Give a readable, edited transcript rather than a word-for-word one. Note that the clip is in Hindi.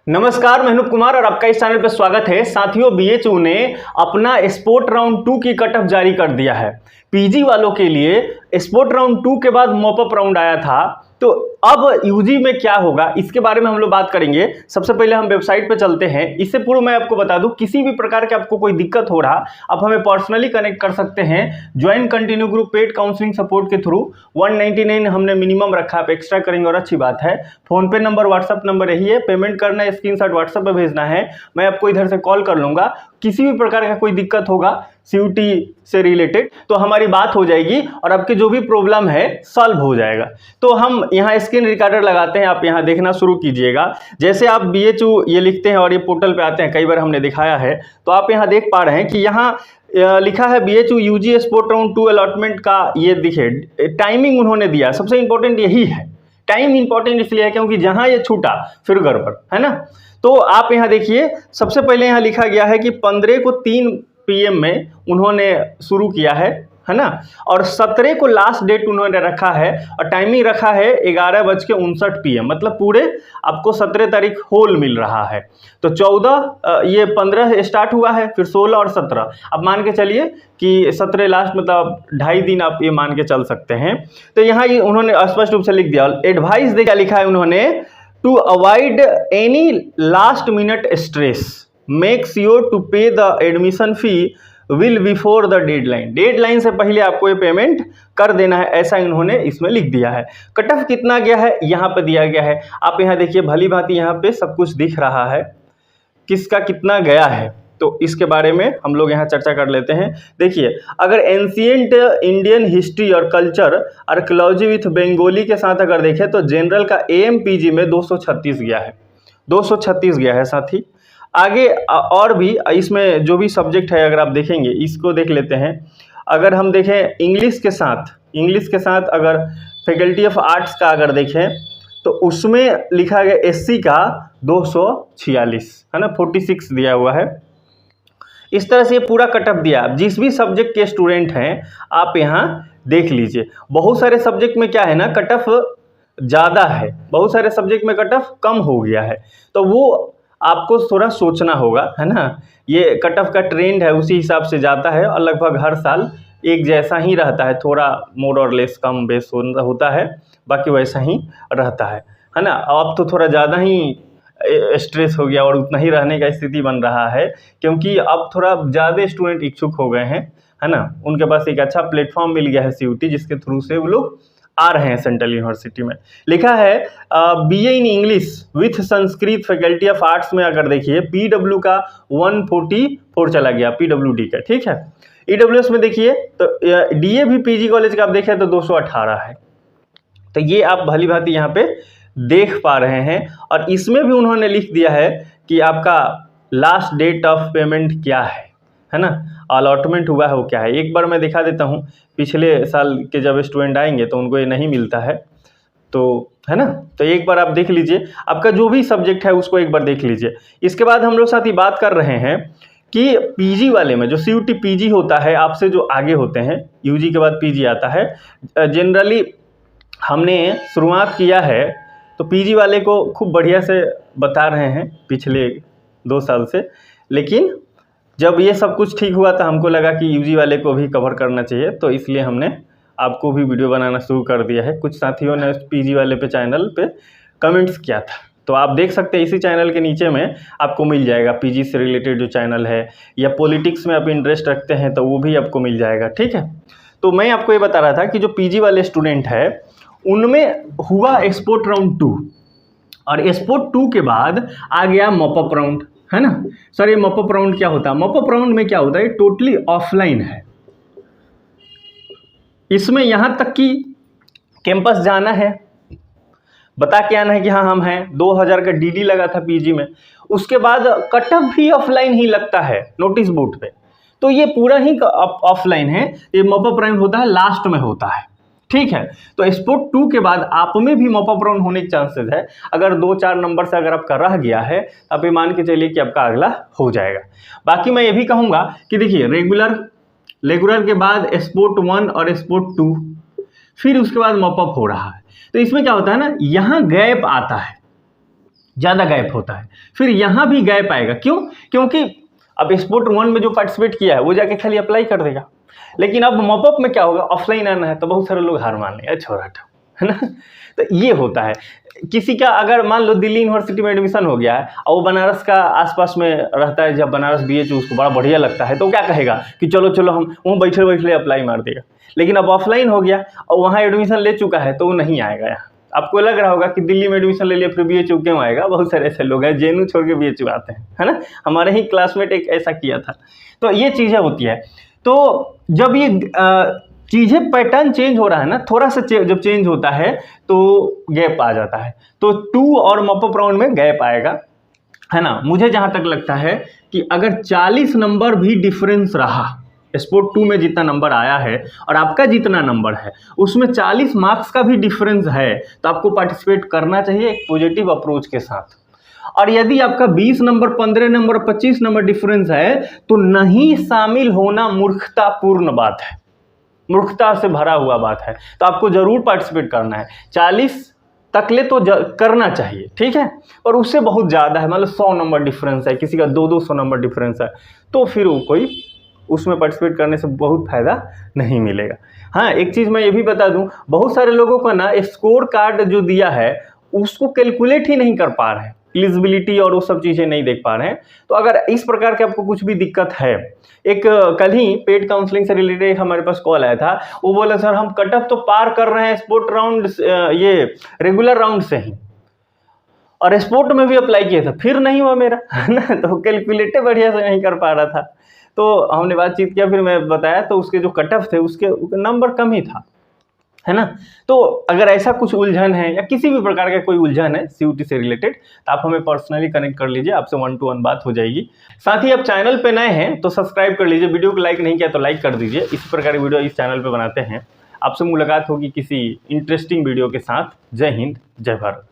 नमस्कार, मैं अनूप कुमार और आपका इस चैनल पर स्वागत है। साथियों, बीएचयू ने अपना स्पोर्ट राउंड 2 की कट ऑफ जारी कर दिया है। पीजी वालों के लिए स्पोर्ट राउंड 2 के बाद मॉपअप राउंड आया था, तो अब यूजी में क्या होगा इसके बारे में हम लोग बात करेंगे। सबसे पहले हम वेबसाइट पे चलते हैं। इससे पूर्व मैं आपको बता दूं, किसी भी प्रकार के आपको कोई दिक्कत हो रहा, आप हमें पर्सनली कनेक्ट कर सकते हैं। Join continue group paid counselling support के थ्रू 199 हमने मिनिमम रखा, आप एक्स्ट्रा करेंगे और अच्छी बात है। फोन पे नंबर, व्हाट्सअप नंबर यही है। पेमेंट करना है, स्क्रीनशॉट व्हाट्सएप पे भेजना है, मैं आपको इधर से कॉल कर लूंगा। किसी भी प्रकार का कोई दिक्कत होगा सीयूटी से रिलेटेड तो हमारी बात हो जाएगी और आपके जो भी प्रॉब्लम है सॉल्व हो जाएगा। तो हम यहाँ स्क्रीन रिकॉर्डर लगाते हैं, आप यहाँ देखना शुरू कीजिएगा। जैसे आप बीएचयू ये लिखते हैं और ये पोर्टल पे आते हैं, कई बार हमने दिखाया है, तो आप यहाँ देख पा रहे हैं कि यहाँ लिखा है BHU UG sport round 2 allotment का। ये देखिए टाइमिंग उन्होंने दिया, सबसे इंपॉर्टेंट यही है। टाइम इंपॉर्टेंट इसलिए है क्योंकि जहां ये छूटा फिर गड़बड़ है ना। तो आप यहां देखिए, सबसे पहले यहां लिखा गया है कि 15 को 3 PM में उन्होंने शुरू किया है ना, और 17 को लास्ट डेट उन्होंने रखा है और टाइमिंग रखा है 11:59 PM, मतलब पूरे आपको 17 तारीख होल मिल रहा है। तो 14 ये 15 स्टार्ट हुआ है, फिर 16 और 17, अब मान के चलिए कि 17 लास्ट, मतलब 2.5 दिन आप ये मान के चल सकते हैं। तो यहाँ ये उन्होंने स्पष्ट रूप से लिख दिया। एडवाइस देखा लिखा है उन्होंने, to avoid any last minute stress, make sure to pay the admission fee will before the deadline. Deadline से पहले आपको ये पेमेंट कर देना है, ऐसा इन्होंने इसमें लिख दिया है। कट ऑफ कितना गया है यहाँ पे दिया गया है, आप यहाँ देखिए भली भांति यहाँ पे सब कुछ दिख रहा है किसका कितना गया है। तो इसके बारे में हम लोग यहाँ चर्चा कर लेते हैं। देखिए, अगर एंशिएंट इंडियन हिस्ट्री और कल्चर आर्कियोलॉजी विथ बंगाली के साथ अगर देखें तो जनरल का AMPG में 236 गया है, 236 गया है साथी। आगे और भी इसमें जो भी सब्जेक्ट है अगर आप देखेंगे, इसको देख लेते हैं। अगर हम देखें इंग्लिश के साथ अगर फैकल्टी ऑफ आर्ट्स का अगर देखें तो उसमें लिखा गया SC का 246 है ना, 46 दिया हुआ है। इस तरह से पूरा कट ऑफ दिया। आप जिस भी सब्जेक्ट के स्टूडेंट हैं आप यहाँ देख लीजिए। बहुत सारे सब्जेक्ट में क्या है ना, कट ऑफ ज़्यादा है, बहुत सारे सब्जेक्ट में कट ऑफ कम हो गया है, तो वो आपको थोड़ा सोचना होगा है ना। ये कट ऑफ का ट्रेंड है, उसी हिसाब से जाता है और लगभग हर साल एक जैसा ही रहता है, थोड़ा मोर और लेस कम बेस होता है, बाकी वैसा ही रहता है ना। अब तो थोड़ा ज़्यादा ही स्ट्रेस हो गया और उतना ही रहने का स्थिति बन रहा है, क्योंकि अब थोड़ा ज़्यादा स्टूडेंट इच्छुक हो गए हैं है ना। उनके पास एक अच्छा प्लेटफॉर्म मिल गया है CUT, जिसके थ्रू से वो लोग आ रहे हैं सेंट्रल यूनिवर्सिटी में। लिखा है BA in English with Sanskrit faculty of arts में अगर देखिए PW का 144 चला गया, PWD का, ठीक है। EWS में देखिए तो DAV PG कॉलेज का आप देखें तो 218 है। तो ये आप भली भांति यहाँ पे देख पा रहे हैं, और इसमें भी उन्होंने लिख दिया है कि आपका लास्ट डेट ऑफ पेमेंट क्या है ना, अलॉटमेंट हुआ है वो क्या है। एक बार मैं दिखा देता हूँ, पिछले साल के जब स्टूडेंट आएंगे तो उनको ये नहीं मिलता है, तो है ना। तो एक बार आप देख लीजिए, आपका जो भी सब्जेक्ट है उसको एक बार देख लीजिए। इसके बाद हम लोग साथ ही बात कर रहे हैं कि पीजी वाले में जो CUT PG होता है, आपसे जो आगे होते हैं, UG के बाद PG आता है। जनरली हमने शुरुआत किया है तो PG वाले को खूब बढ़िया से बता रहे हैं पिछले 2 साल से, लेकिन जब ये सब कुछ ठीक हुआ तो हमको लगा कि UG वाले को भी कवर करना चाहिए, तो इसलिए हमने आपको भी वीडियो बनाना शुरू कर दिया है। कुछ साथियों ने PG वाले पे चैनल पे कमेंट्स किया था, तो आप देख सकते हैं इसी चैनल के नीचे में आपको मिल जाएगा PG से रिलेटेड जो चैनल है, या पॉलिटिक्स में आप इंटरेस्ट रखते हैं तो वो भी आपको मिल जाएगा, ठीक है। तो मैं आपको ये बता रहा था कि जो PG वाले स्टूडेंट है उनमें हुआ स्पोर्ट राउंड 2, और स्पोर्ट 2 के बाद आ गया मॉपअप राउंड, है ना। सर ये मॉपअप राउंड क्या होता है? मॉपअप राउंड में क्या होता है, टोटली ऑफलाइन है। इसमें यहाँ तक कि कैंपस जाना है, बता के आना है कि हाँ हम हैं। 2000 का DD लगा था PG में, उसके बाद कट ऑफ भी ऑफलाइन ही लगता है नोटिस बोर्ड पे, तो ये पूरा ही ऑफलाइन है। ये मॉपअप राउंड होता है लास्ट में होता है, ठीक है। तो स्पोर्ट 2 के बाद आप में भी मॉपअप राउंड होने के चांसेस है। अगर 2-4 नंबर से अगर आपका रह गया है, आप ये मान के चलिए कि आपका अगला हो जाएगा। बाकी मैं ये भी कहूँगा कि देखिए रेगुलर के बाद स्पोर्ट 1 और स्पोर्ट 2, फिर उसके बाद मॉपअप हो रहा है। तो इसमें क्या होता है ना, यहाँ गैप आता है, ज़्यादा गैप होता है। फिर यहाँ भी गैप आएगा, क्यों? क्योंकि अब स्पोर्ट 1 में जो पार्टिसिपेट किया है वो जाके खाली अप्लाई कर देगा, लेकिन अब मॉपअप में क्या होगा, ऑफलाइन आना है, तो बहुत सारे लोग हार मान लेंगे, छोड़ा है ना। तो ये होता है। किसी का अगर मान लो दिल्ली यूनिवर्सिटी में एडमिशन हो गया है और वो बनारस का आसपास में रहता है, जब बनारस BHU उसको बड़ा बढ़िया लगता है, तो क्या कहेगा कि चलो चलो हम वहाँ बैठे बैठे अप्लाई मार देगा। लेकिन अब ऑफलाइन हो गया और वहाँ एडमिशन ले चुका है तो वो नहीं आएगा यहाँ। आपको लग रहा होगा कि दिल्ली में एडमिशन ले लिया फिर BHU क्यों आएगा, बहुत सारे ऐसे लोग हैं JNU छोड़ के BHU आते हैं, है ना। हमारे ही क्लासमेट एक ऐसा किया था। तो ये चीज़ें होती है। तो जब ये चीज़ें पैटर्न चेंज हो रहा है ना, थोड़ा सा जब चेंज होता है तो गैप आ जाता है। तो 2 और मॉपअप राउंड में गैप आएगा, है ना। मुझे जहाँ तक लगता है कि अगर 40 नंबर भी डिफरेंस रहा, स्पोर्ट 2 में जितना नंबर आया है और आपका जितना नंबर है उसमें 40 मार्क्स का भी डिफरेंस है, तो आपको पार्टिसिपेट करना चाहिए एक पॉजिटिव अप्रोच के साथ। और यदि आपका 20 नंबर, 15 नंबर, 25 नंबर डिफरेंस है तो नहीं शामिल होना मूर्खतापूर्ण बात है, मूर्खता से भरा हुआ बात है। तो आपको जरूर पार्टिसिपेट करना है। 40 तक ले तो करना चाहिए, ठीक है। और उससे बहुत ज़्यादा है, मतलब 100 नंबर डिफरेंस है, किसी का 200 नंबर डिफरेंस है, तो फिर वो कोई उसमें पार्टिसिपेट करने से बहुत फ़ायदा नहीं मिलेगा। हाँ, एक चीज़ मैं ये भी बता दूं, बहुत सारे लोगों को ना स्कोर कार्ड जो दिया है उसको कैलकुलेट ही नहीं कर पा रहे हैं, एलिजिबिलिटी और वो सब चीज़ें नहीं देख पा रहे हैं। तो अगर इस प्रकार के आपको कुछ भी दिक्कत है, एक कल ही पेड काउंसलिंग से रिलेटेड हमारे पास कॉल आया था, वो बोला सर हम कट ऑफ तो पार कर रहे हैं स्पोर्ट राउंड, ये रेगुलर राउंड से ही, और स्पोर्ट में भी अप्लाई किया था, फिर नहीं हुआ मेरा, है ना। तो कैलकुलेटर बढ़िया से नहीं कर पा रहा था। तो हमने बातचीत किया, फिर मैं बताया तो उसके जो कट ऑफ थे उसके नंबर कम ही था, है ना। तो अगर ऐसा कुछ उलझन है या किसी भी प्रकार का कोई उलझन है CUT से रिलेटेड, तो आप हमें पर्सनली कनेक्ट कर लीजिए, आपसे 1 to 1 बात हो जाएगी। साथ ही आप चैनल पे नए हैं तो सब्सक्राइब कर लीजिए, वीडियो को लाइक नहीं किया तो लाइक कर दीजिए। इसी प्रकार की वीडियो इस चैनल पे बनाते हैं। आपसे मुलाकात होगी किसी इंटरेस्टिंग वीडियो के साथ। जय हिंद, जय भारत।